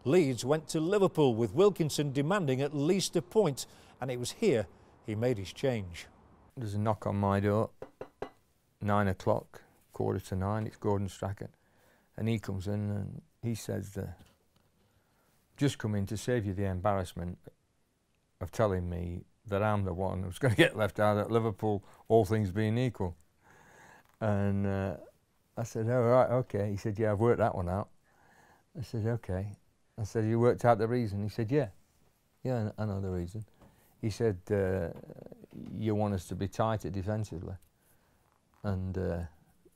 Leeds went to Liverpool with Wilkinson demanding at least a point, and it was here he made his change. There's a knock on my door, 9 o'clock, 8:45, it's Gordon Strachan, and he comes in and he says, just come in to save you the embarrassment of telling me that I'm the one who's going to get left out at Liverpool, all things being equal. And I said, oh, right, okay. He said, yeah, I've worked that one out. I said, okay. I said, you worked out the reason? He said, yeah. Yeah, I know the reason. He said, you want us to be tighter defensively. And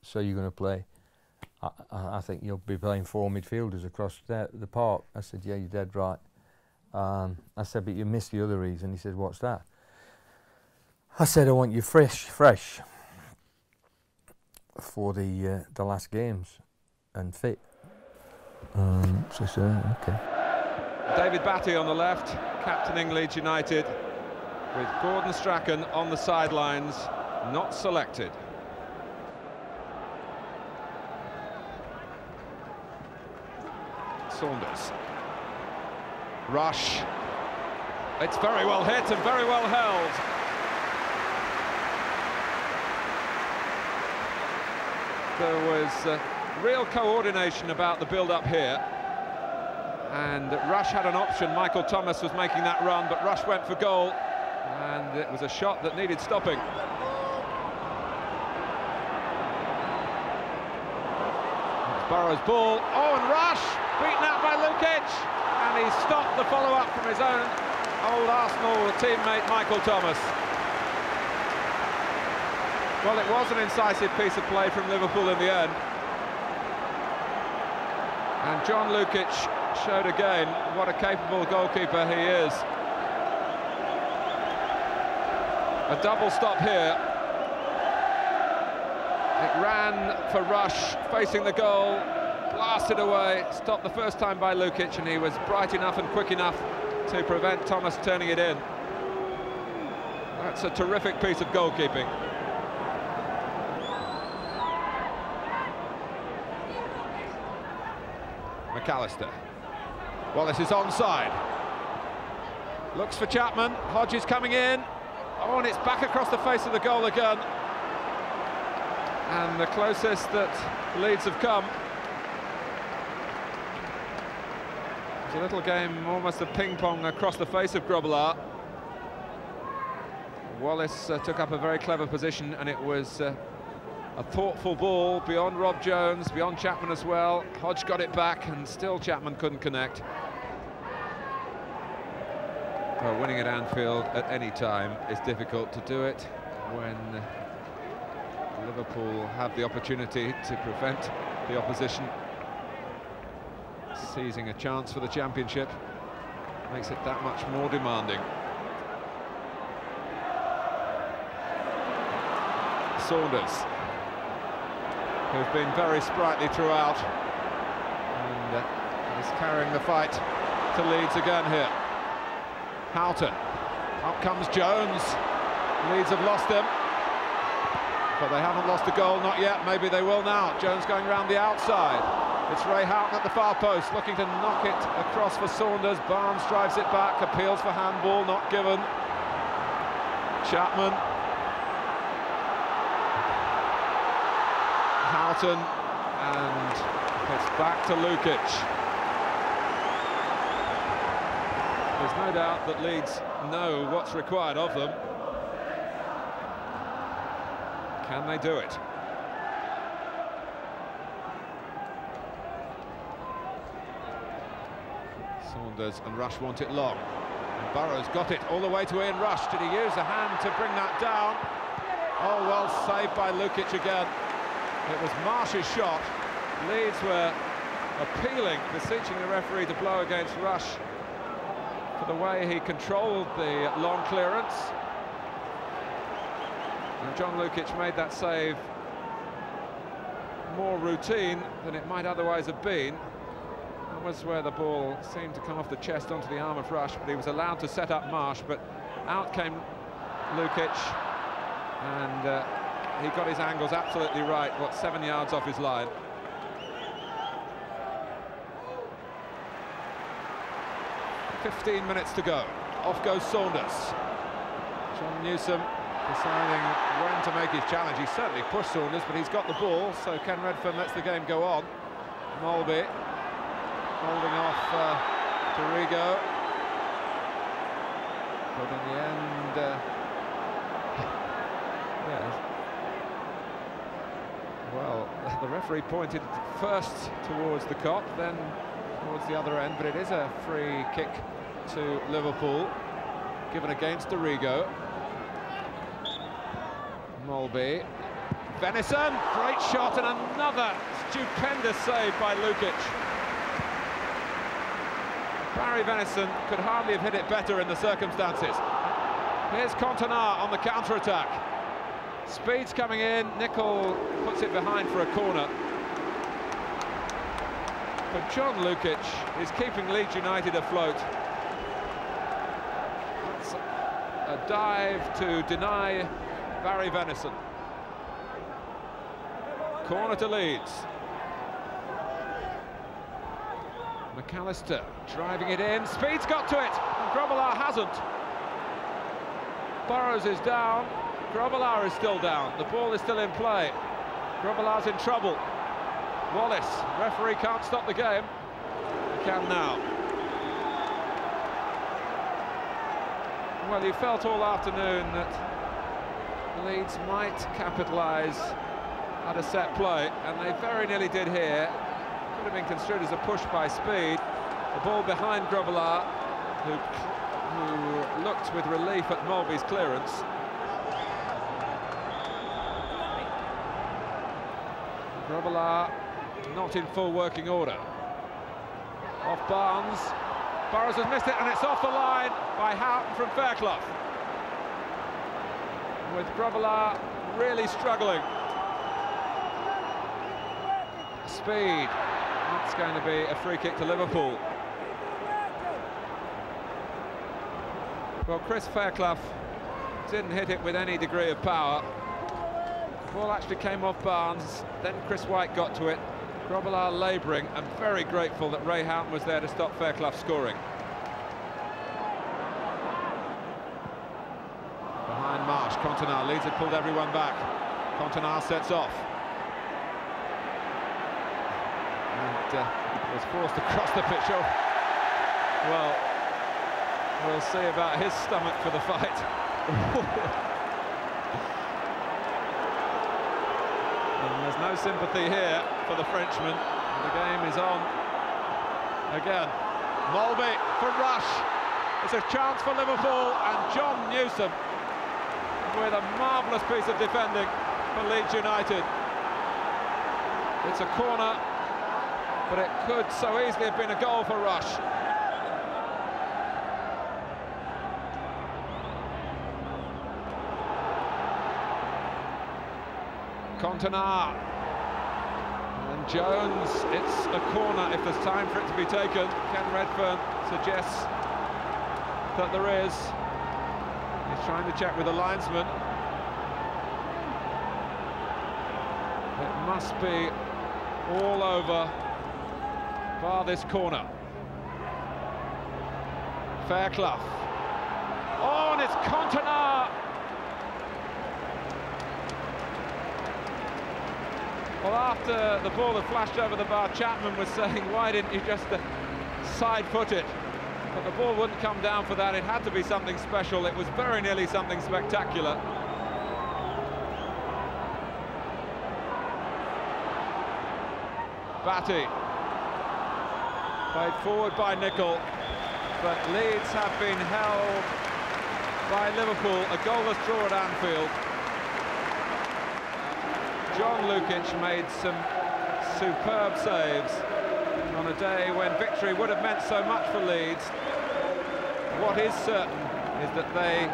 so you're going to play, I think you'll be playing 4 midfielders across the park. I said, yeah, you're dead right. I said, but you missed the other reason. He said, what's that? I said, I want you fresh for the last games and fit. So I said, okay. David Batty on the left, captaining Leeds United, with Gordon Strachan on the sidelines, not selected. Saunders. Rush. It's very well hit and very well held. There was real coordination about the build-up here. And Rush had an option. Michael Thomas was making that run, but Rush went for goal. And it was a shot that needed stopping. It's Burrow's ball. Oh, and Rush beaten out by Lukic. And he stopped the follow-up from his own old Arsenal teammate, Michael Thomas. Well, it was an incisive piece of play from Liverpool in the end. And John Lukic showed again what a capable goalkeeper he is. A double stop here. It ran for Rush, facing the goal, blasted away, stopped the first time by Lukic, and he was bright enough and quick enough to prevent Thomas turning it in. That's a terrific piece of goalkeeping. McAllister. Wallace is onside. Looks for Chapman. Hodges coming in. Oh, and it's back across the face of the goal again. And the closest that Leeds have come. It's a little game, almost a ping-pong across the face of Grobbelaar. Wallace took up a very clever position, and it was a thoughtful ball beyond Rob Jones, beyond Chapman as well. Hodge got it back, and still Chapman couldn't connect. Well, winning at Anfield at any time is difficult. To do it when Liverpool have the opportunity to prevent the opposition seizing a chance for the championship makes it that much more demanding. Saunders, who's been very sprightly throughout, and is carrying the fight to Leeds again here. Houghton, up comes Jones. Leeds have lost him, but they haven't lost a goal, not yet. Maybe they will now. Jones going round the outside. It's Ray Houghton at the far post, looking to knock it across for Saunders. Barnes drives it back, appeals for handball, not given. Chapman. Houghton, and it's back to Lukic. There's no doubt that Leeds know what's required of them. Can they do it? Saunders and Rush want it long. And Burrow's got it all the way to Ian Rush. Did he use a hand to bring that down? Oh, well saved by Lukic again. It was Marsh's shot. Leeds were appealing, beseeching the referee to blow against Rush for the way he controlled the long clearance. And John Lukic made that save more routine than it might otherwise have been. That was where the ball seemed to come off the chest onto the arm of Rush, but he was allowed to set up Marsh, but out came Lukic, and he got his angles absolutely right, 7 yards off his line. 15 minutes to go. Off goes Saunders. John Newsom deciding when to make his challenge. He certainly pushed Saunders, but he's got the ball, so Ken Redfern lets the game go on. Molby holding off Rigo. But in the end, well, the referee pointed first towards the Kop, then towards the other end, but it is a free kick to Liverpool, given against Rigo. Molby, Venison, great shot, and another stupendous save by Lukic. Barry Venison could hardly have hit it better in the circumstances. Here's Cantona on the counter-attack. Speed's coming in, Nicol puts it behind for a corner. But John Lukic is keeping Leeds United afloat. That's a dive to deny Barry Venison. Corner to Leeds. McAllister driving it in. Speed's got to it, and Grobbelaar hasn't. Burrows is down. Grobbelaar is still down. The ball is still in play. Grobbelaar's in trouble. Wallace, referee can't stop the game. He can now. Well, you felt all afternoon that Leeds might capitalise at a set play, and they very nearly did here. Could have been construed as a push by Speed. The ball behind Grobbelaar, who looked with relief at Molby's clearance. Grobbelaar not in full working order. Off Barnes. Burrows has missed it, and it's off the line by Houghton from Fairclough. With Grobbelaar really struggling. Speed. That's going to be a free kick to Liverpool. Well, Chris Fairclough didn't hit it with any degree of power. The ball actually came off Barnes, then Chris White got to it. Grobbelaar labouring, and very grateful that Ray Houghton was there to stop Fairclough scoring. Behind Marsh, Cantona, Leeds had pulled everyone back. Cantona sets off. And was forced to cross the pitch. Oh, well, we'll see about his stomach for the fight. And there's no sympathy here for the Frenchman. The game is on again. Molby for Rush. It's a chance for Liverpool, and John Newsom with a marvellous piece of defending for Leeds United. It's a corner, but it could so easily have been a goal for Rush. Cantona. And Jones, it's a corner if there's time for it to be taken. Ken Redfern suggests that there is. He's trying to check with the linesman. It must be all over bar this corner. Fairclough. Oh, and it's Cantona. Well, after the ball had flashed over the bar, Chapman was saying, why didn't you just side-foot it? But the ball wouldn't come down for that. It had to be something special. It was very nearly something spectacular. Batty. Played forward by Nicol, but Leeds have been held by Liverpool. A goalless draw at Anfield. John Lukic made some superb saves on a day when victory would have meant so much for Leeds. What is certain is that they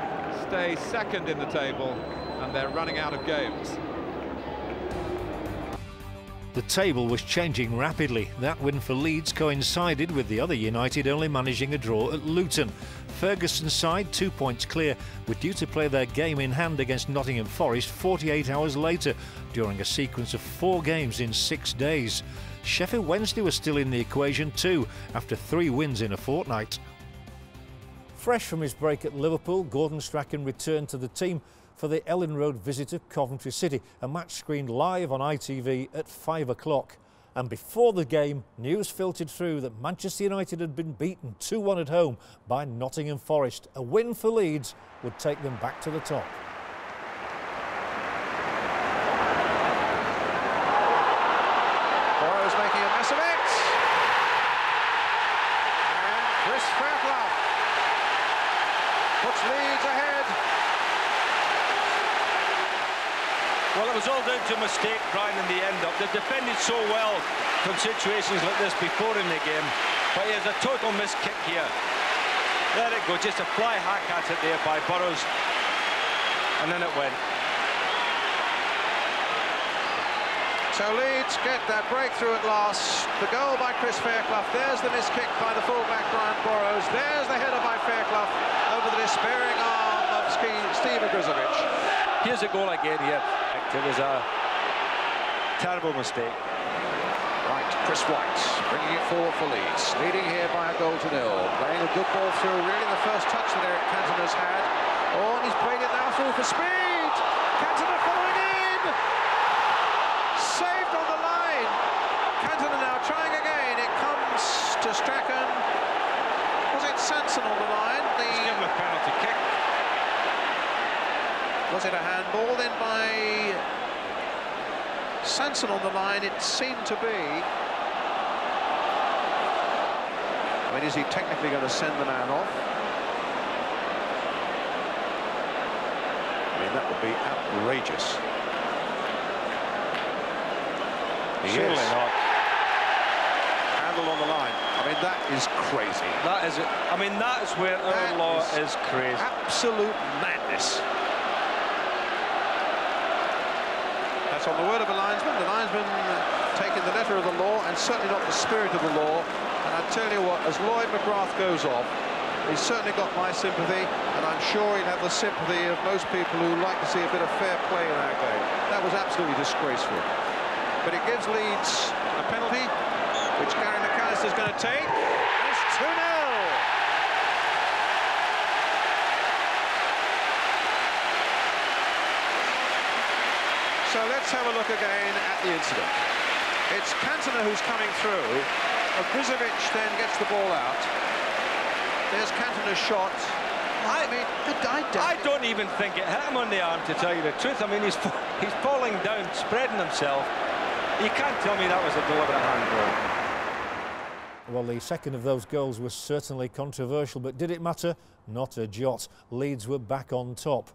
stay second in the table, and they're running out of games. The table was changing rapidly. That win for Leeds coincided with the other United only managing a draw at Luton. Ferguson's side 2 points clear, were due to play their game in hand against Nottingham Forest 48 hours later, during a sequence of 4 games in 6 days. Sheffield Wednesday was still in the equation too, after 3 wins in a fortnight. Fresh from his break at Liverpool, Gordon Strachan returned to the team for the Ellen Road visit of Coventry City, a match screened live on ITV at 5 o'clock. And before the game, news filtered through that Manchester United had been beaten 2-1 at home by Nottingham Forest. A win for Leeds would take them back to the top. Borrow's making a mess of it. And Chris Fairclough puts Leeds ahead. Well, it was all down to a mistake, Brian, in the end up. They've defended so well from situations like this before in the game, but he has a total missed kick here. There it goes, just a fly hack at it there by Burrows, and then it went. So Leeds get that breakthrough at last. The goal by Chris Fairclough. There's the missed kick by the fullback Brian Burrows. There's the header by Fairclough over the despairing arm of Steve Ogrizovic. Here's a goal again here. It was a terrible mistake. Right, Chris White bringing it forward for Leeds, leading here by a goal to nil. Playing a good ball through, really the first touch that Eric Cantona's had. Oh, and he's played it now through for speed. Cantona following in. Saved on the line. Cantona now trying again. It comes to Strachan. Was it Sanson on the line? He's given a penalty kick. Was it a handball then by Sanson on the line? It seemed to be. I mean, is he technically going to send the man off? I mean, that would be outrageous. Surely not. Handle on the line. I mean, that is crazy. That is it. I mean, that is where our law is crazy. Absolute madness. That's on the word of a linesman. The linesman taking the letter of the law and certainly not the spirit of the law. And I tell you what, as Lloyd McGrath goes off, he's certainly got my sympathy, and I'm sure he'll have the sympathy of most people who like to see a bit of fair play in our game. That was absolutely disgraceful. But it gives Leeds a penalty, which Gary McAllister's going to take. And it's 2-0. So let's have a look again at the incident. It's Cantona who's coming through. Ogrizovic then gets the ball out. There's Cantona's shot. I don't even think it hit him on the arm, to tell you the truth. I mean, he's falling down, spreading himself. You can't tell me that was a deliberate handball. Well, the second of those goals was certainly controversial, but did it matter? Not a jot. Leeds were back on top.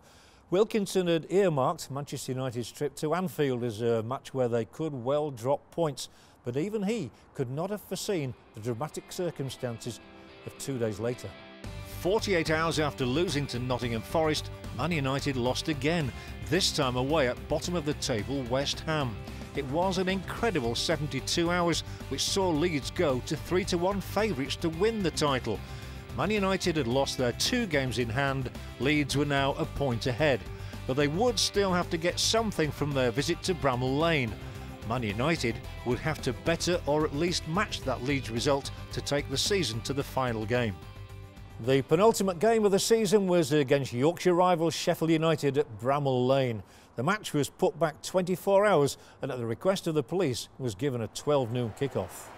Wilkinson had earmarked Manchester United's trip to Anfield as a match where they could well drop points, but even he could not have foreseen the dramatic circumstances of 2 days later. 48 hours after losing to Nottingham Forest, Man United lost again, this time away at bottom of the table West Ham. It was an incredible 72 hours which saw Leeds go to 3-1 favourites to win the title. Man United had lost their 2 games in hand. Leeds were now a point ahead, but they would still have to get something from their visit to Bramall Lane. Man United would have to better or at least match that Leeds result to take the season to the final game. The penultimate game of the season was against Yorkshire rivals Sheffield United at Bramall Lane. The match was put back 24 hours and at the request of the police was given a 12 noon kick-off.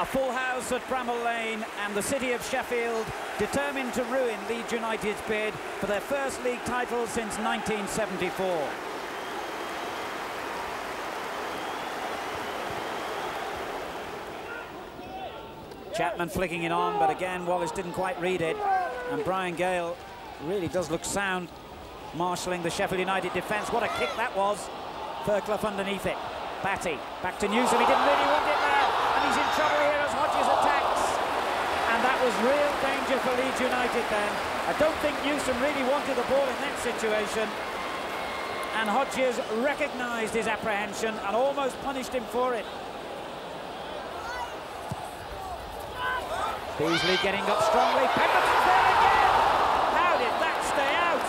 A full house at Bramall Lane and the city of Sheffield determined to ruin Leeds United's bid for their first league title since 1974. Chapman flicking it on, but again Wallace didn't quite read it, and Brian Gale really does look sound, marshalling the Sheffield United defence. What a kick that was. Fairclough underneath it. Batty back to Newsom. He didn't really want it now, and he's in trouble here as Hodges attacks. And that was real danger for Leeds United then. I don't think Newsom really wanted the ball in that situation, and Hodges recognised his apprehension and almost punished him for it. Beasley getting up strongly. Pemberton's there again! How did that stay out?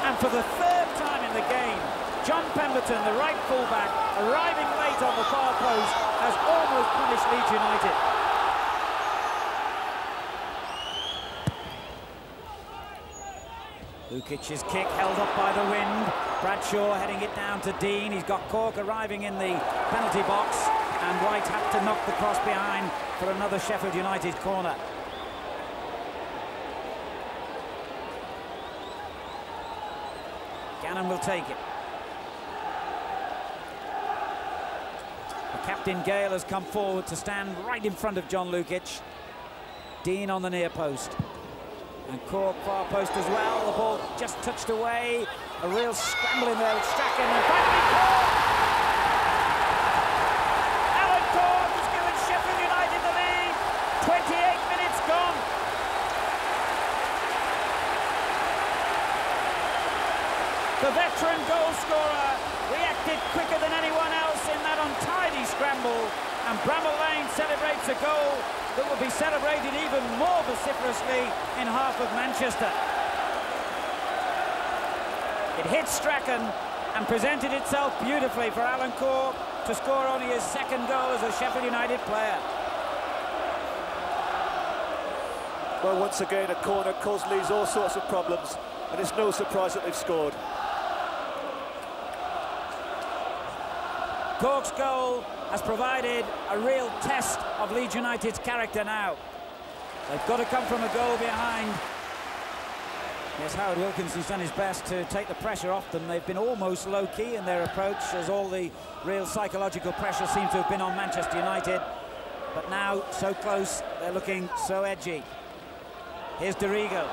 And for the 3rd time in the game, John Pemberton, the right fullback, arriving late on the far post, has almost punished Leeds United. Lukic's kick held up by the wind. Bradshaw heading it down to Dean. He's got Cork arriving in the penalty box, and White had to knock the cross behind for another Sheffield United corner. Gannon will take it. The captain Gale has come forward to stand right in front of John Lukic. Dean on the near post. And Cork far post as well. The ball just touched away. A real scramble in there with Strachan. And finally Cork! Alan Cork has given Sheffield United the lead. 28 minutes gone. The veteran goal scorer reacted quicker than anyone else in that untidy scramble. And Bramall Lane celebrates a goal that will be celebrated even more vociferously in half of Manchester. It hit Strachan and presented itself beautifully for Alan Cork to score only his second goal as a Sheffield United player. Well, once again, a corner caused Leeds all sorts of problems, and it's no surprise that they've scored. Cork's goal has provided a real test of Leeds United's character now. They've got to come from a goal behind. Yes, Howard Wilkinson's done his best to take the pressure off them. They've been almost low-key in their approach, as all the real psychological pressure seems to have been on Manchester United. But now, so close, they're looking so edgy. Here's Dorigo.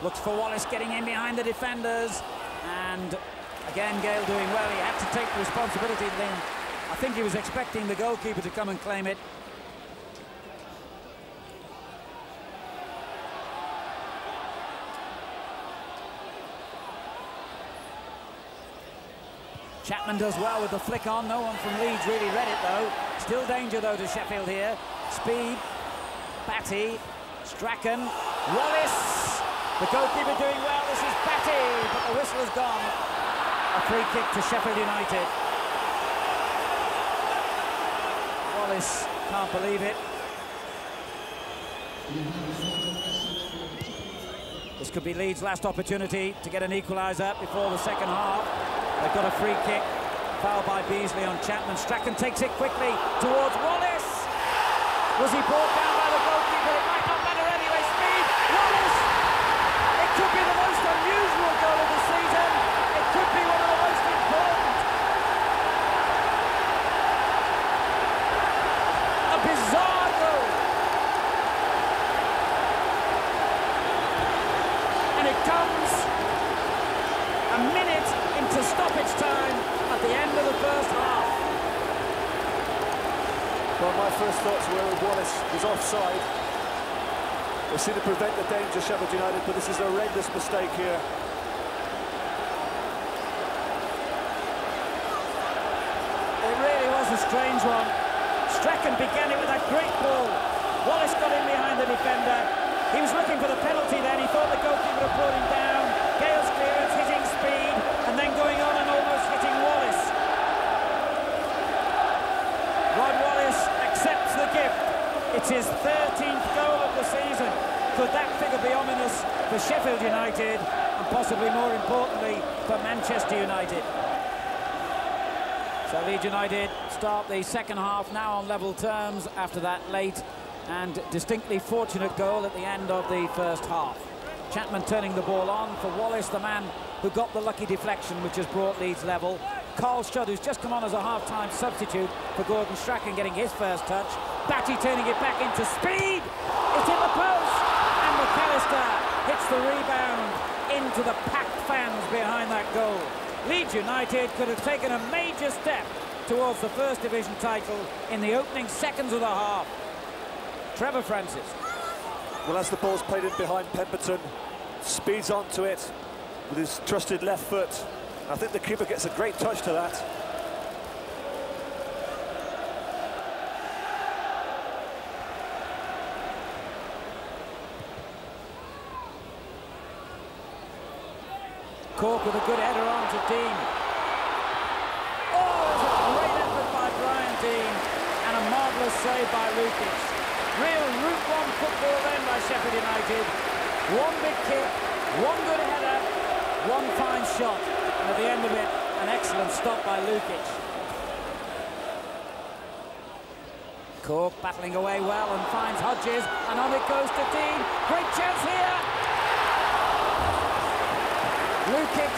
Looks for Wallace getting in behind the defenders. And again, Gale doing well. He had to take the responsibility then. I think he was expecting the goalkeeper to come and claim it. Chapman does well with the flick on. No one from Leeds really read it, though. Still danger, though, to Sheffield here. Speed, Batty, Strachan, Wallace. The goalkeeper doing well. This is Batty, but the whistle has gone. A free kick to Sheffield United. Wallace can't believe it. This could be Leeds' last opportunity to get an equaliser before the second half. They've got a free kick. Foul by Beasley on Chapman. Strachan takes it quickly towards Wallace. Was he brought down by the goalkeeper? It might not matter anyway. Speed, Wallace! It could be the most unusual goal of the season. It could be one of the most important. A bizarre goal. And it comes a minute into stoppage time at the end of the first half. Well, my first thoughts were Wallace was offside. They seem to prevent the danger, Sheffield United, but this is a horrendous mistake here. It really was a strange one. Strachan began it with that great ball. Wallace got in behind the defender. He was looking for the penalty then. He thought the goalkeeper had brought him down. Gale's clearance, hitting Speed, and then going on and almost hitting Wallace. Rod Wallace accepts the gift. It's his 13th goal of the season. Could that figure be ominous for Sheffield United, and possibly more importantly for Manchester United? So Leeds United start the second half now on level terms after that late and distinctly fortunate goal at the end of the first half. Chapman turning the ball on for Wallace, the man who got the lucky deflection which has brought Leeds level. Carl Shudd, who's just come on as a half-time substitute for Gordon Strachan, getting his first touch. Batty turning it back into Speed. It's in the post, and McAllister hits the rebound into the packed fans behind that goal. Leeds United could have taken a major step towards the First Division title in the opening seconds of the half. Trevor Francis. Well, as the ball's played in behind Pemberton, speeds onto it with his trusted left foot. I think the keeper gets a great touch to that. Cork with a good header on to Dean. Oh, it's a great effort by Brian Dean and a marvellous save by Lukic. Real Route 1 football then by Sheffield United. One big kick, One good header, one fine shot, and at the end of it, an excellent stop by Lukic. Cork battling away well and finds Hodges, and on it goes to Dean. Great chance here. Lukic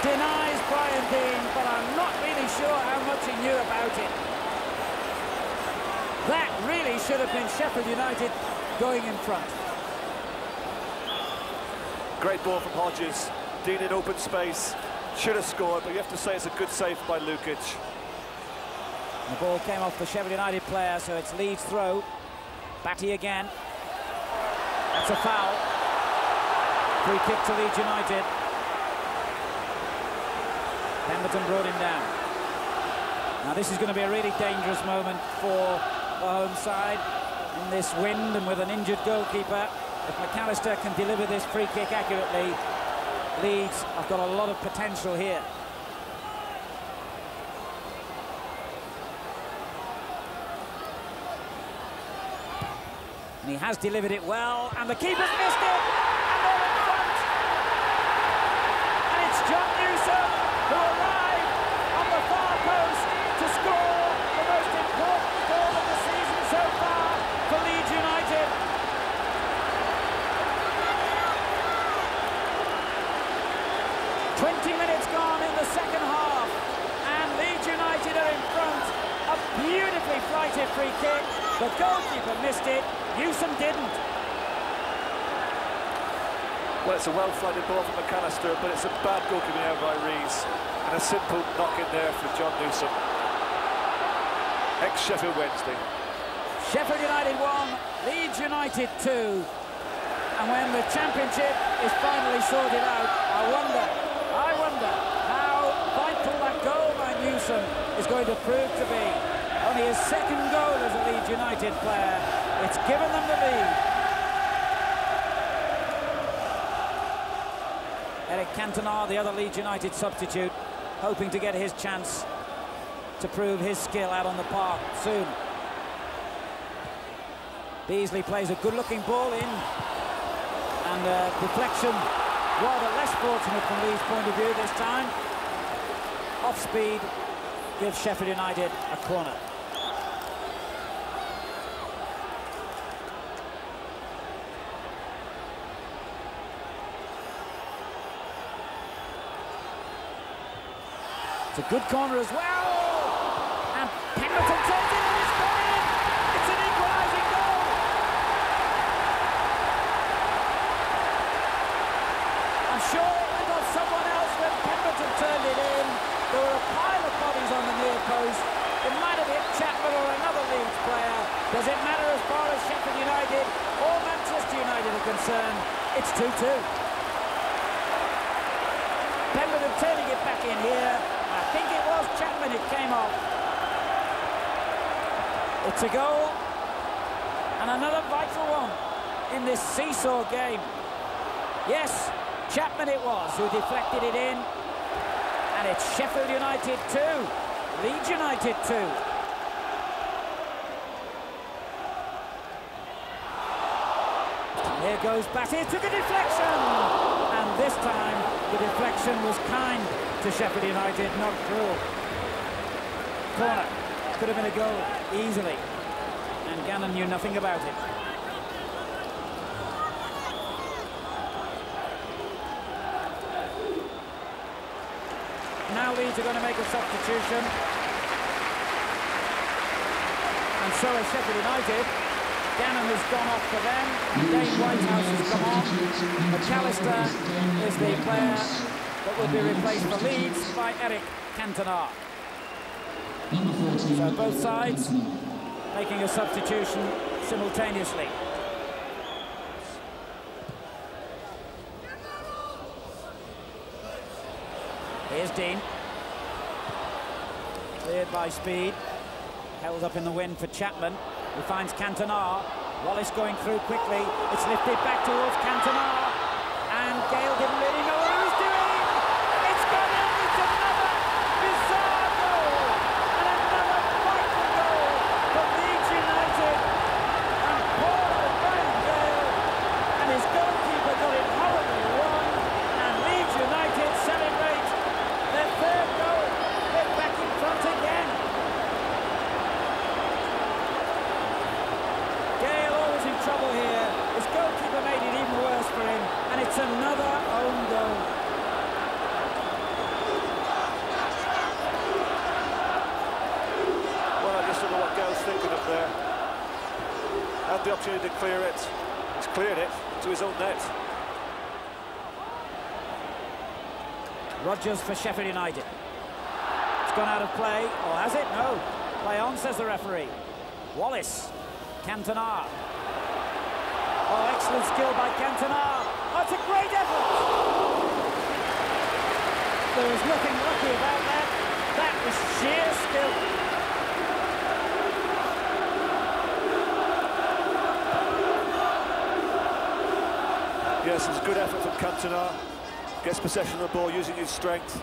denies Brian Dean, but I'm not really sure how much he knew about it. That really should have been Sheffield United going in front. Great ball from Hodges. Dean in open space. Should have scored, but you have to say it's a good save by Lukic. The ball came off the Sheffield United player, so it's Leeds throw. Batty again. That's a foul. Free kick to Leeds United. Pemberton brought him down. Now this is going to be a really dangerous moment for the home side in this wind and with an injured goalkeeper. If McAllister can deliver this free kick accurately, Leeds have got a lot of potential here. And he has delivered it well, and the keeper's missed it, and they're in front. And it's John Newsom who arrived on the far post to score the most important goal of the season so far for Leeds United. Minutes gone in the second half, and Leeds United are in front. A beautifully flighted free kick. The goalkeeper missed it, Newsom didn't. Well, it's a well-flighted ball from McAllister, but it's a bad goalkeeping error by Rees, and a simple knock in there for John Newsom. Ex-Sheffield Wednesday. Sheffield United 1, Leeds United 2. And when the championship is finally sorted out, I wonder how vital that goal by Newsom is going to prove to be. Only his second goal as a Leeds United player. It's given them the lead. Eric Cantona, the other Leeds United substitute, hoping to get his chance to prove his skill out on the park soon. Beasley plays a good-looking ball in, and deflection rather less fortunate from Leeds' point of view this time. Off speed gives Sheffield United a corner. It's a good corner as well, and Pemberton turns it and it's gone in. It's an equalising goal. I'm sure it was someone else when Pemberton turned it in. There were a pile of bodies on the near post. It might have hit Chapman or another Leeds player. Does it matter as far as Sheffield United or Manchester United are concerned? It's 2-2. Pemberton turning it back in here. I think it was Chapman it came off. It's a goal, and another vital one in this seesaw game. Yes, Chapman it was who deflected it in, and it's Sheffield United 2, Leeds United 2. Here goes Batty, took a deflection, and this time the deflection was kind to Sheffield United, not cruel. Corner, could have been a goal easily, and Gannon knew nothing about it. Now Leeds are going to make a substitution, and so has Sheffield United. Gannon has gone off for them, Dane Whitehouse has come on. McAllister is the player that will be replaced for Leeds by Eric Cantona. So both sides making a substitution simultaneously. Here's Dean. Cleared by Speed. Held up in the wind for Chapman. He finds Cantona. Wallace going through quickly. It's lifted back towards Cantona. And Gale didn't really know what he was doing. It's gone in. It's another bizarre goal. And another vital goal for Leeds United. And poor Brian Gale and his goalkeeper got it horribly wrong. thinking up there. Had the opportunity to clear it. He's cleared it to his own net. Rodgers for Sheffield United. It's gone out of play, or has it? No. Play on, says the referee. Wallace. Cantona. Oh, excellent skill by Cantona. Oh, it's a great effort. There was nothing lucky about that. That was sheer skill. Yes, it was a good effort from Cantona. Gets possession of the ball using his strength.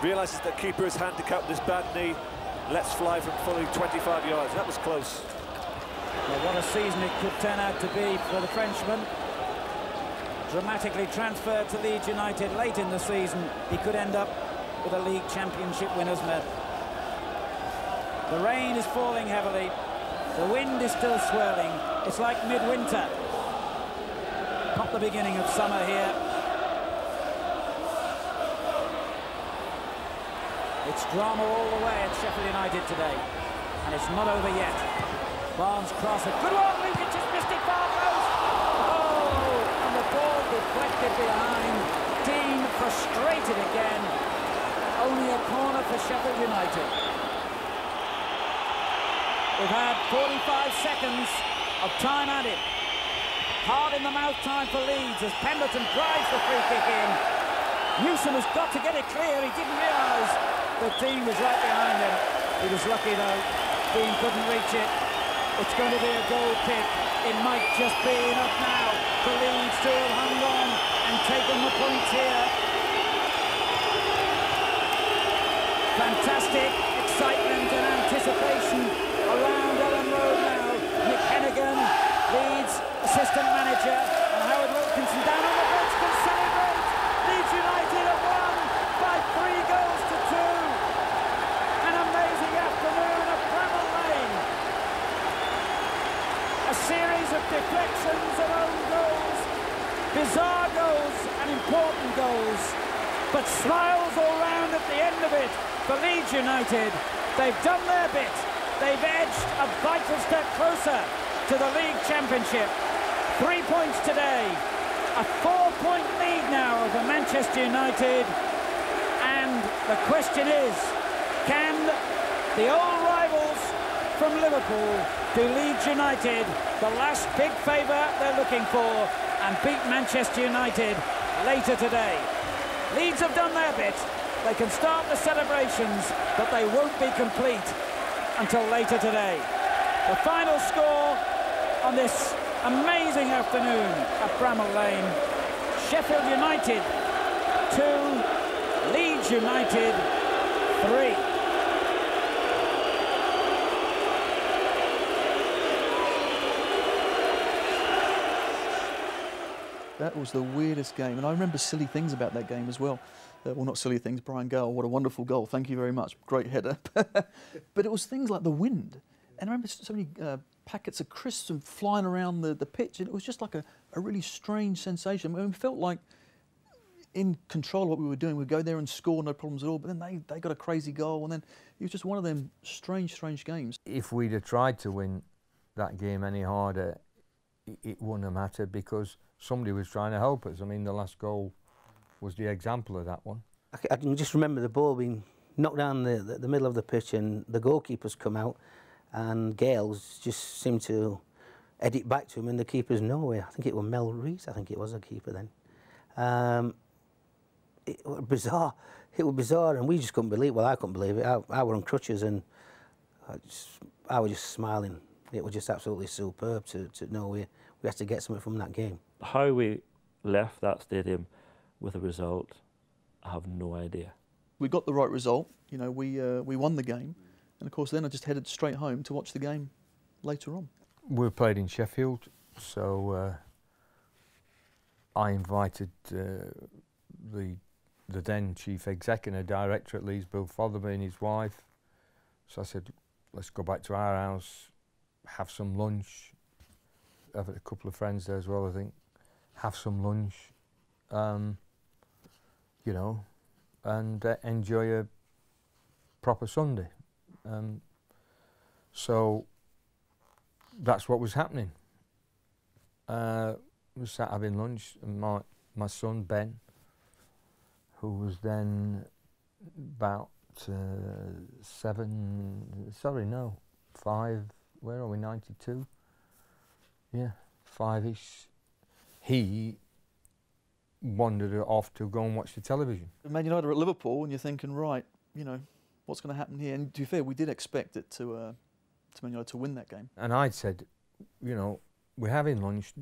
Realises that keeper is handicapped with his bad knee. Lets fly from fully 25 yards. That was close. Well, what a season it could turn out to be for the Frenchman. Dramatically transferred to Leeds United late in the season. He could end up with a league championship winners medal. The rain is falling heavily. The wind is still swirling. It's like midwinter. Not the beginning of summer here. It's drama all the way at Sheffield United today. And it's not over yet. Barnes cross, a good one, Lukic just missed it, far post. Oh, and the ball deflected behind. Dean frustrated again. Only a corner for Sheffield United. We've had 45 seconds of time added. Hard in the mouth time for Leeds as Pemberton drives the free kick in. Newsom has got to get it clear. He didn't realise the team was right behind him. He was lucky though. Dean couldn't reach it. It's going to be a goal kick. It might just be enough now for Leeds to have hung on and taken the points here. Fantastic excitement and anticipation around Ellen Road now. Nick Hennigan, Leeds assistant manager, and Howard Wilkinson down on the bench can celebrate. Leeds United have won by 3 goals to 2. An amazing afternoon at Bramall Lane. A series of deflections and own goals, bizarre goals and important goals, but smiles all round at the end of it for Leeds United. They've done their bit. They've edged a vital step closer to the league championship. 3 points today, a 4-point lead now over Manchester United, and the question is, can the old rivals from Liverpool do Leeds United the last big favour they're looking for and beat Manchester United later today? Leeds have done their bit. They can start the celebrations, but they won't be complete until later today. The final score on this amazing afternoon at Bramall Lane: Sheffield United 2, Leeds United 3. That was the weirdest game, and I remember silly things about that game as well. Well, not silly things. Brian Gale, what a wonderful goal! Thank you very much. Great header. But it was things like the wind, and I remember so many packets of crisps and flying around the pitch, and it was just like a really strange sensation. I mean, we felt like in control of what we were doing. We'd go there and score, no problems at all. But then they got a crazy goal, and then it was just one of them strange games. If we'd have tried to win that game any harder, it wouldn't have mattered because somebody was trying to help us. I mean, the last goal was the example of that one. I can just remember the ball being knocked down the middle of the pitch and the goalkeeper's come out and Gales just seemed to head it back to him and the keeper's nowhere. I think it was Mel Rees, I think it was a keeper then. It was bizarre. It was bizarre and we just couldn't believe it. Well, I couldn't believe it. I were on crutches and I was just smiling. It was just absolutely superb to know we had to get something from that game. How we left that stadium with a result, I have no idea. We got the right result. You know, we won the game, and of course then I just headed straight home to watch the game later on. We played in Sheffield, so I invited the then chief executive and director at Leeds, Bill Fotherby, and his wife. So I said, let's go back to our house, have some lunch. I've had a couple of friends there as well, I think. Have some lunch, you know, and enjoy a proper Sunday. So that's what was happening. We sat having lunch, and my son Ben, who was then about 5, where are we, 92? Yeah, 5-ish. He wandered off to go and watch the television. Man United are at Liverpool, and you're thinking, right, you know, what's going to happen here? And to be fair, we did expect it to Man United to win that game. And I'd said, you know, we're having lunch,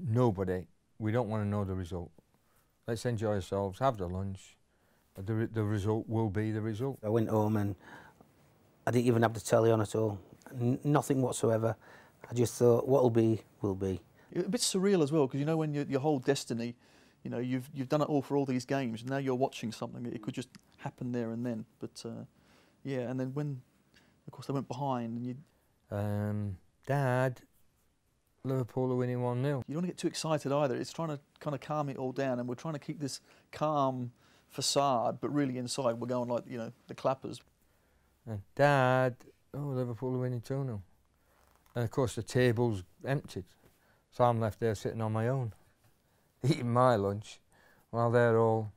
we don't want to know the result. Let's enjoy ourselves, have the lunch. The result will be the result. I went home and I didn't even have the telly on at all. Nothing whatsoever. I just thought, what'll be, will be. A bit surreal as well, because you know when your whole destiny, you know, you've done it all for all these games, and now you're watching something that it could just happen there and then. But yeah, and then when, of course, they went behind, and you. Dad, Liverpool are winning 1-0. You don't want to get too excited either. It's trying to kind of calm it all down, and we're trying to keep this calm facade, but really inside we're going like, you know, the clappers. And Dad, oh, Liverpool are winning 2-0. And of course the table's emptied, so I'm left there sitting on my own, eating my lunch, while they're all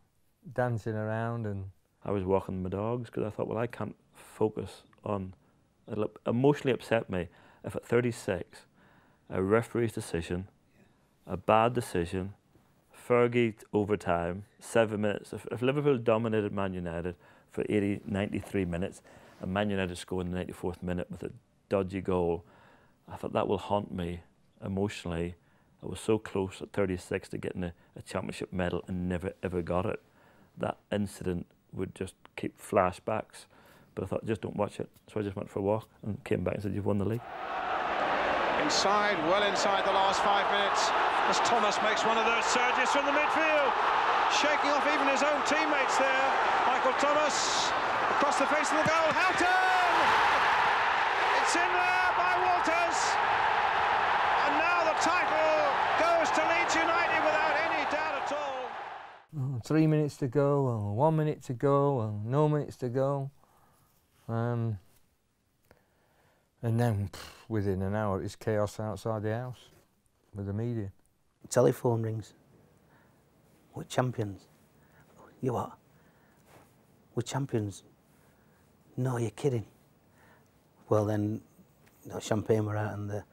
dancing around. And I was walking my dogs because I thought, well, I can't focus on. It'll emotionally upset me if at 36, a referee's decision, a bad decision, Fergie overtime, 7 minutes. If Liverpool dominated Man United for 93 minutes, and Man United scored in the 94th minute with a dodgy goal, I thought that will haunt me emotionally. I was so close at 36 to getting a championship medal and never ever got it. That incident would just keep flashbacks. But I thought, just don't watch it. So I just went for a walk and came back and said, you've won the league. Inside, well inside the last 5 minutes, as Thomas makes one of those surges from the midfield, shaking off even his own teammates there. Michael Thomas across the face of the goal. Houghton! It's in there by Walters, and now the title goes to Leeds United without any doubt at all. 3 minutes to go, 1 minute to go, no minutes to go. And then within an hour it's chaos outside the house with the media. Telephone rings. We're champions. You what? We're champions. No, you're kidding. Well then, champagne were out and the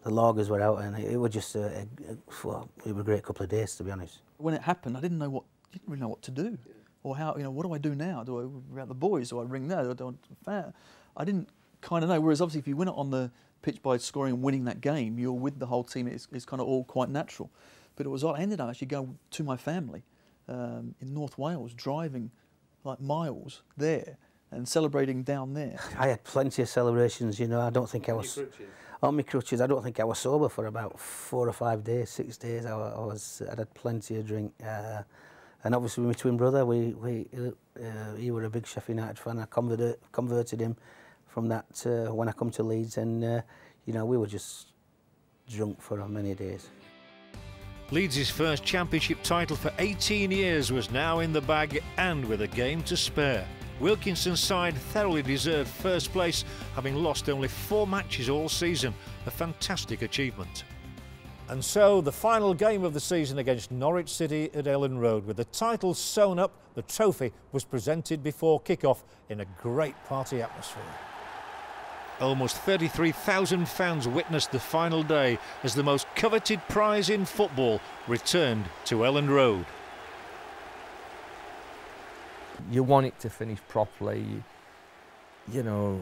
lagers were out, and it was just it was a great couple of days, to be honest. When it happened, I didn't really know what to do, or how, you know, what do I do now? Do I ring the boys? Do I ring now? I didn't kind of know. Whereas obviously, if you win it on the pitch by scoring and winning that game, you're with the whole team. It's kind of all quite natural. But it was I ended up actually going to my family in North Wales, driving like miles there and celebrating down there. I had plenty of celebrations. You know, I don't think I was on my crutches. I don't think I was sober for about 4 or 5 days, 6 days. I had plenty of drink. And obviously, my twin brother, he were a big Sheffield United fan. I converted him from that when I come to Leeds, and you know, we were just drunk for many days. Leeds' first championship title for 18 years was now in the bag, and with a game to spare. Wilkinson's side thoroughly deserved first place, having lost only 4 matches all season. A fantastic achievement. And so the final game of the season against Norwich City at Ellen Road, with the title sewn up, the trophy was presented before kick-off in a great party atmosphere. Almost 33,000 fans witnessed the final day as the most coveted prize in football returned to Ellen Road. You want it to finish properly. You know,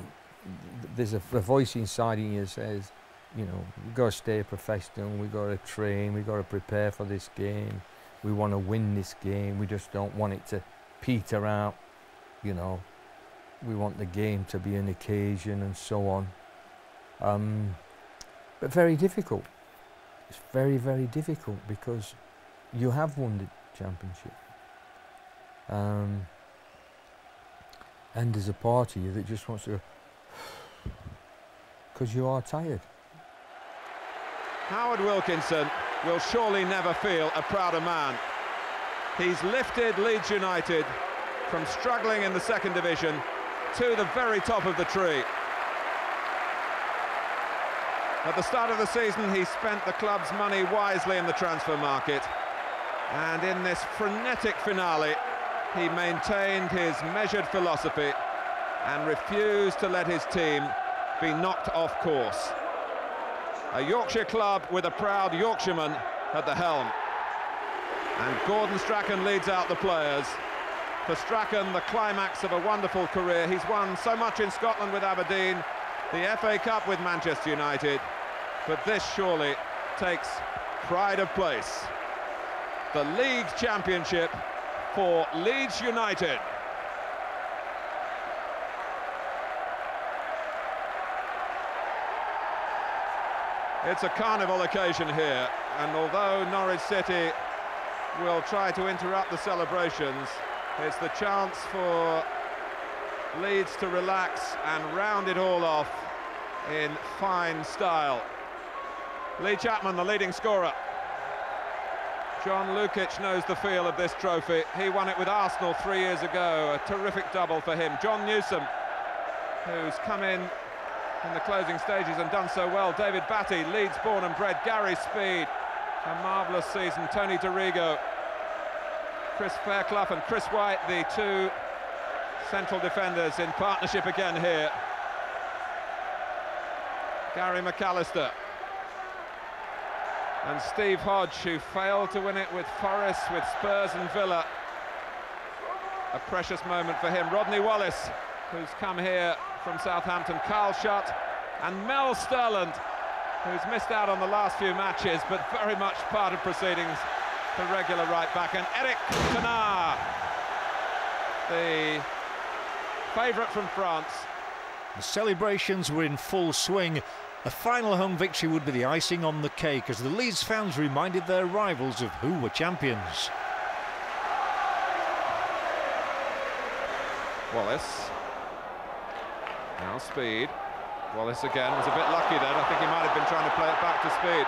there's a voice inside of you that says, you know, we've got to stay professional, we've got to train, we've got to prepare for this game, we want to win this game, we just don't want it to peter out, you know. We want the game to be an occasion and so on. But very difficult. It's very, very difficult because you have won the championship. And there's a part of you that just wants to go, because you are tired. Howard Wilkinson will surely never feel a prouder man. He's lifted Leeds United from struggling in the second division to the very top of the tree. At the start of the season, he spent the club's money wisely in the transfer market. And in this frenetic finale, he maintained his measured philosophy and refused to let his team be knocked off course. A Yorkshire club with a proud Yorkshireman at the helm. And Gordon Strachan leads out the players. For Strachan, the climax of a wonderful career. He's won so much in Scotland with Aberdeen, the FA Cup with Manchester United, but this surely takes pride of place. The League Championship for Leeds United. It's a carnival occasion here, and although Norwich City will try to interrupt the celebrations, it's the chance for Leeds to relax and round it all off in fine style. Lee Chapman, the leading scorer. John Lukic knows the feel of this trophy. He won it with Arsenal 3 years ago, a terrific double for him. John Newsom, who's come in the closing stages and done so well. David Batty, Leeds born and bred. Gary Speed, a marvellous season. Tony DeRigo, Chris Fairclough and Chris White, the two central defenders in partnership again here. Gary McAllister and Steve Hodge, who failed to win it with Forest, with Spurs and Villa. A precious moment for him. Rodney Wallace, who's come here from Southampton. Carl Schutt and Mel Sterland, who's missed out on the last few matches, but very much part of proceedings, the regular right back. And Eric Cantona, the favourite from France. The celebrations were in full swing. A final home victory would be the icing on the cake as the Leeds fans reminded their rivals of who were champions. Wallace. Now Speed. Wallace again was a bit lucky then. I think he might have been trying to play it back to Speed.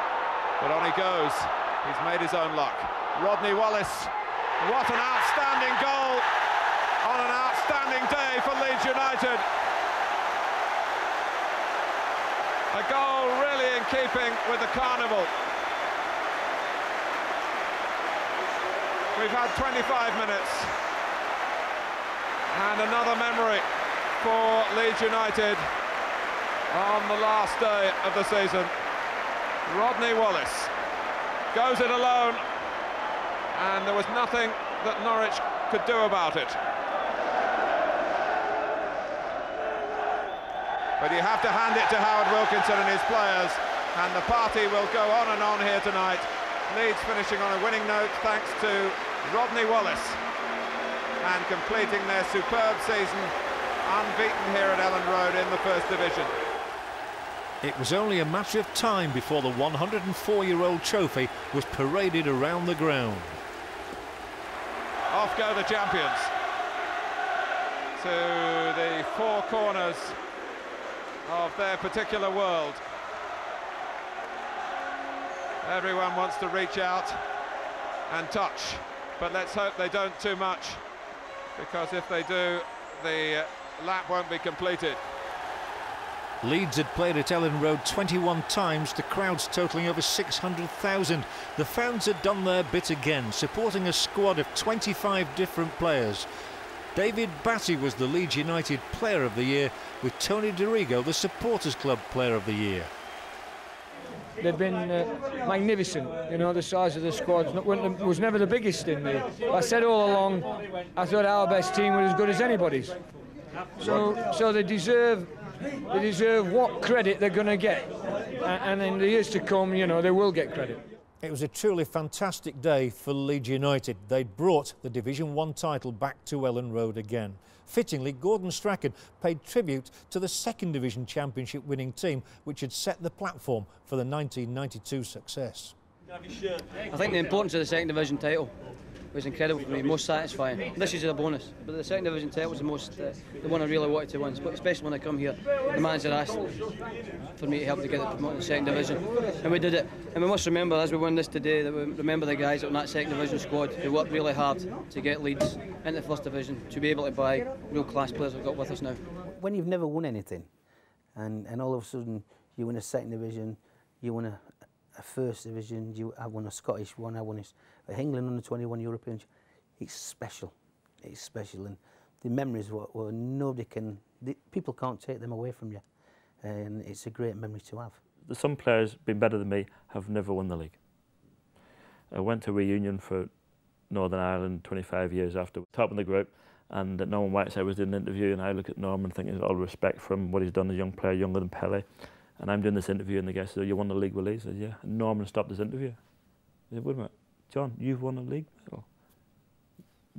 But on he goes. He's made his own luck. Rodney Wallace. What an outstanding goal on an outstanding day for Leeds United. A goal really in keeping with the carnival. We've had 25 minutes. And another memory for Leeds United on the last day of the season. Rodney Wallace goes it alone, and there was nothing that Norwich could do about it. But you have to hand it to Howard Wilkinson and his players, and the party will go on and on here tonight. Leeds finishing on a winning note thanks to Rodney Wallace, and completing their superb season unbeaten here at Ellen Road in the First Division. It was only a matter of time before the 104-year-old trophy was paraded around the ground. Off go the champions to the four corners of their particular world. Everyone wants to reach out and touch, but let's hope they don't too much, because if they do, the lap won't be completed. Leeds had played at Ellen Road 21 times, the crowds totalling over 600,000. The fans had done their bit again, supporting a squad of 25 different players. David Batty was the Leeds United Player of the Year, with Tony DeRigo the Supporters Club Player of the Year. They've been magnificent, you know, the size of the squad was never the biggest in there. I said all along, I thought our best team was as good as anybody's. So they deserve what credit they're going to get, and in the years to come, you know, they will get credit. It was a truly fantastic day for Leeds United. They'd brought the Division 1 title back to Ellen Road again. Fittingly, Gordon Strachan paid tribute to the Second Division Championship winning team, which had set the platform for the 1992 success. I think the importance of the Second Division title was incredible for me, most satisfying. This is a bonus, but the Second Division title was the one I really wanted to win, but especially when I come here. The manager asked for me to help to get it promoted to the Second Division, and we did it. And we must remember, as we win this today, that we remember the guys that were in that Second Division squad who worked really hard to get Leeds into the First Division, to be able to buy real class players we've got with us now. When you've never won anything, and all of a sudden you win a second division, you win a first division, I won a Scottish one, I won a England under 21 European. It's special. It's special, and the memories were nobody can. People can't take them away from you, and it's a great memory to have. Some players, been better than me, have never won the league. I went to reunion for Northern Ireland 25 years after, top of the group, and Norman Whiteside was doing an interview, and I look at Norman thinking all respect from what he's done as a young player, younger than Pele, and I'm doing this interview, and the guy says, "Oh, you won the league with Leeds?" I said, "Yeah." And Norman stopped his interview. He said, "Wait a minute, John, you've won a league medal?"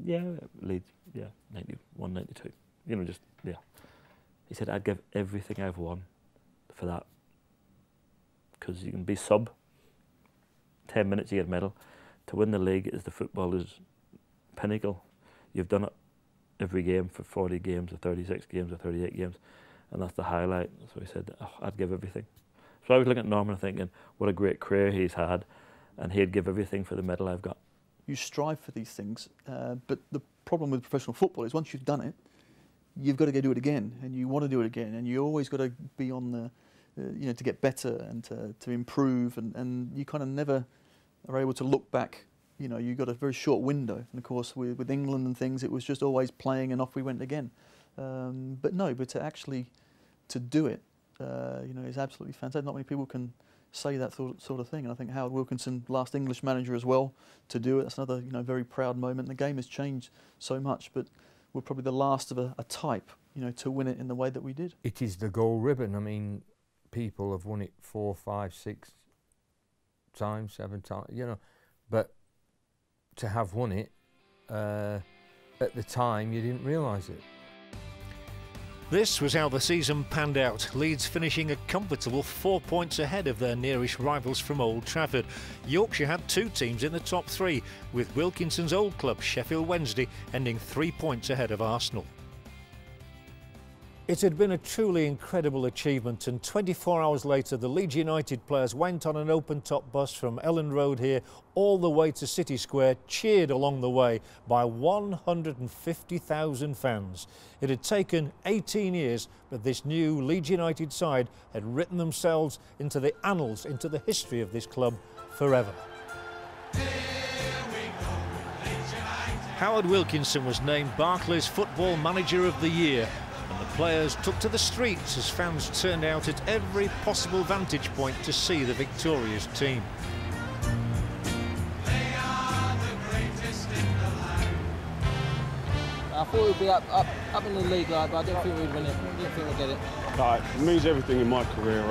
"Yeah, Leeds, yeah, 91, 92. You know, just, yeah." He said, "I'd give everything I've won for that. Because you can be sub, 10 minutes you get a medal. To win the league is the footballer's pinnacle. You've done it every game for 40 games or 36 games or 38 games, and that's the highlight." So he said, "Oh, I'd give everything." So I was looking at Norman thinking, what a great career he's had, and he'd give everything for the medal I've got. You strive for these things, but the problem with professional football is once you've done it, you've got to go do it again, and you want to do it again, and you always got to be on the, you know, to get better and to improve, and you kind of never are able to look back. You know, you've got a very short window, and of course with England and things, it was just always playing and off we went again. But to actually do it, you know, is absolutely fantastic. Not many people can say that sort of thing, and I think Howard Wilkinson, last English manager as well, to do it. That's another, you know, very proud moment. The game has changed so much, but we're probably the last of a type, you know, to win it in the way that we did. It is the gold ribbon. I mean, people have won it 4, 5, 6 times, 7 times, you know, but to have won it at the time, you didn't realise it. This was how the season panned out, Leeds finishing a comfortable 4 points ahead of their nearest rivals from Old Trafford. Yorkshire had 2 teams in the top 3, with Wilkinson's old club Sheffield Wednesday ending 3 points ahead of Arsenal. It had been a truly incredible achievement, and 24 hours later the Leeds United players went on an open-top bus from Elland Road here all the way to City Square, cheered along the way by 150,000 fans. It had taken 18 years, but this new Leeds United side had written themselves into the annals, into the history of this club forever. Howard Wilkinson was named Barclays Football Manager of the Year, and the players took to the streets as fans turned out at every possible vantage point to see the victorious team. I thought we'd be up in the league, but I didn't think we'd win it. I didn't think we'd get it. It means everything in my career.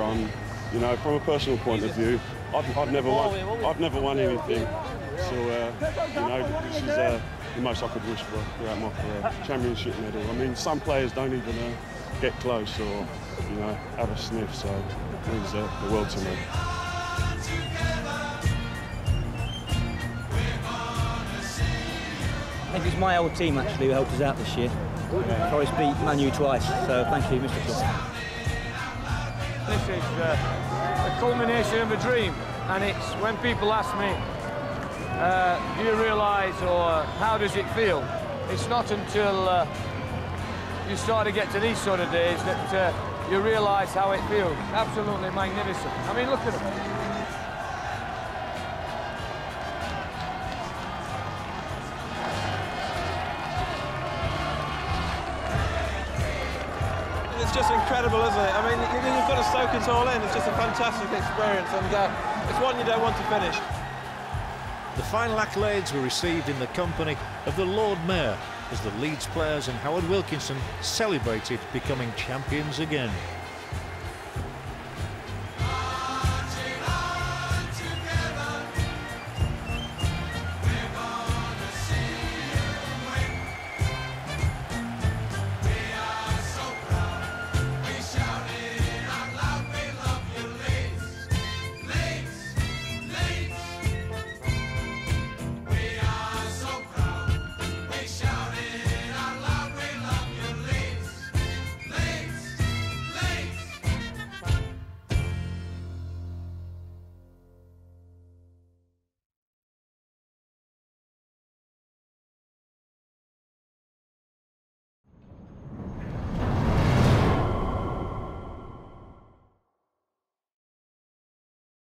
You know, from a personal point of view, I've never won anything. So you know, this is the most I could wish for throughout my career. Championship medal. I mean, some players don't even get close or, you know, have a sniff. So it means the world to me. I think it's my old team actually who helped us out this year. Forest beat Man U twice, so thank you, Mr. Klopp. This is the culmination of a dream, and it's when people ask me, do you realise, or how does it feel? It's not until you start to get to these sort of days that you realise how it feels. Absolutely magnificent. I mean, look at it. It's just incredible, isn't it? I mean, you've got to soak it all in. It's just a fantastic experience, and it's one you don't want to finish. The final accolades were received in the company of the Lord Mayor as the Leeds players and Howard Wilkinson celebrated becoming champions again.